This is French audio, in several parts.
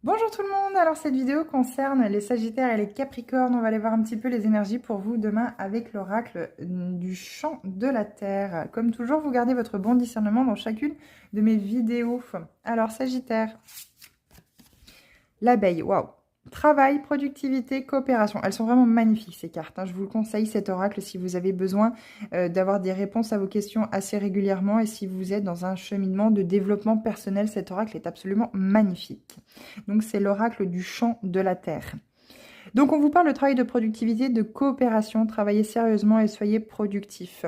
Bonjour tout le monde, alors cette vidéo concerne les Sagittaires et les Capricornes. On va aller voir un petit peu les énergies pour vous demain avec l'oracle du champ de la Terre. Comme toujours, vous gardez votre bon discernement dans chacune de mes vidéos. Alors Sagittaire, l'abeille, waouh! Travail, productivité, coopération. Elles sont vraiment magnifiques ces cartes, hein. Je vous le conseille, cet oracle, si vous avez besoin d'avoir des réponses à vos questions assez régulièrement et si vous êtes dans un cheminement de développement personnel, cet oracle est absolument magnifique. Donc c'est l'oracle du champ de la Terre. Donc on vous parle de travail de productivité, de coopération, travaillez sérieusement et soyez productifs.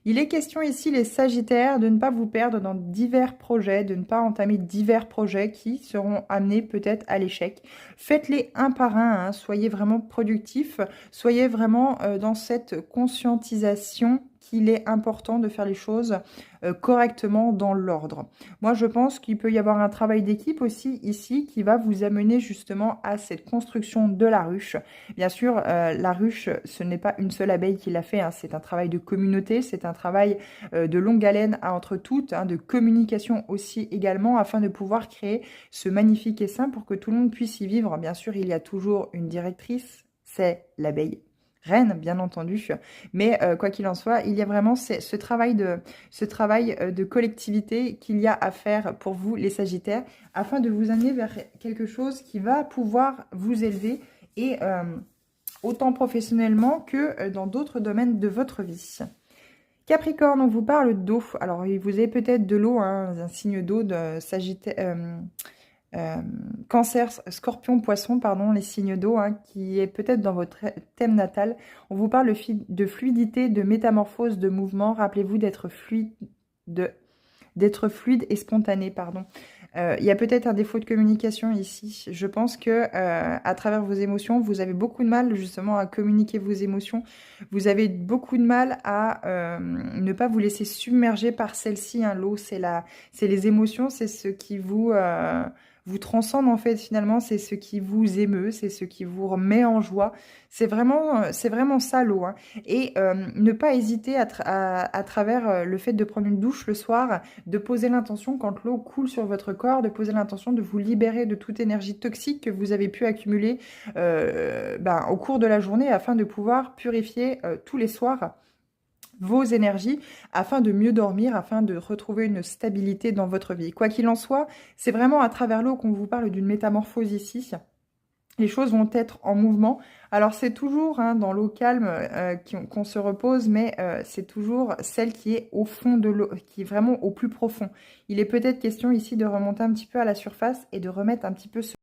Il est question ici, les Sagittaires, de ne pas vous perdre dans divers projets, de ne pas entamer divers projets qui seront amenés peut-être à l'échec. Faites-les un par un, hein, soyez vraiment productifs, soyez vraiment dans cette conscientisation qu'il est important de faire les choses correctement dans l'ordre. Moi, je pense qu'il peut y avoir un travail d'équipe aussi ici qui va vous amener justement à cette construction de la ruche. Bien sûr, la ruche, ce n'est pas une seule abeille qui l'a fait, hein, c'est un travail de communauté, c'est un travail de longue haleine entre toutes, hein, de communication aussi également, afin de pouvoir créer ce magnifique essaim pour que tout le monde puisse y vivre. Bien sûr, il y a toujours une directrice, c'est l'abeille reine, bien entendu. Mais quoi qu'il en soit, il y a vraiment ce travail de collectivité qu'il y a à faire pour vous, les Sagittaires, afin de vous amener vers quelque chose qui va pouvoir vous élever et autant professionnellement que dans d'autres domaines de votre vie. Capricorne, on vous parle d'eau. Alors, vous avez peut-être de l'eau, hein, un signe d'eau de Sagittaire. Cancer, Scorpion, Poisson, pardon, les signes d'eau, hein, qui est peut-être dans votre thème natal. On vous parle de fluidité, de métamorphose, de mouvement. Rappelez-vous d'être fluide et spontané, pardon. Il y a peut-être un défaut de communication ici. Je pense que à travers vos émotions, vous avez beaucoup de mal justement à communiquer vos émotions. Vous avez beaucoup de mal à ne pas vous laisser submerger par celle-ci, hein. L'eau, c'est les émotions, c'est ce qui vous transcende en fait finalement, c'est ce qui vous émeut, c'est ce qui vous remet en joie. C'est vraiment ça l'eau, hein. Et ne pas hésiter à travers le fait de prendre une douche le soir, de poser l'intention quand l'eau coule sur votre corps, de poser l'intention de vous libérer de toute énergie toxique que vous avez pu accumuler au cours de la journée afin de pouvoir purifier tous les soirs vos énergies afin de mieux dormir, afin de retrouver une stabilité dans votre vie. Quoi qu'il en soit, c'est vraiment à travers l'eau qu'on vous parle d'une métamorphose ici. Les choses vont être en mouvement. Alors c'est toujours hein, dans l'eau calme qu'on se repose, mais c'est toujours celle qui est au fond de l'eau, qui est vraiment au plus profond. Il est peut-être question ici de remonter un petit peu à la surface et de remettre un petit peu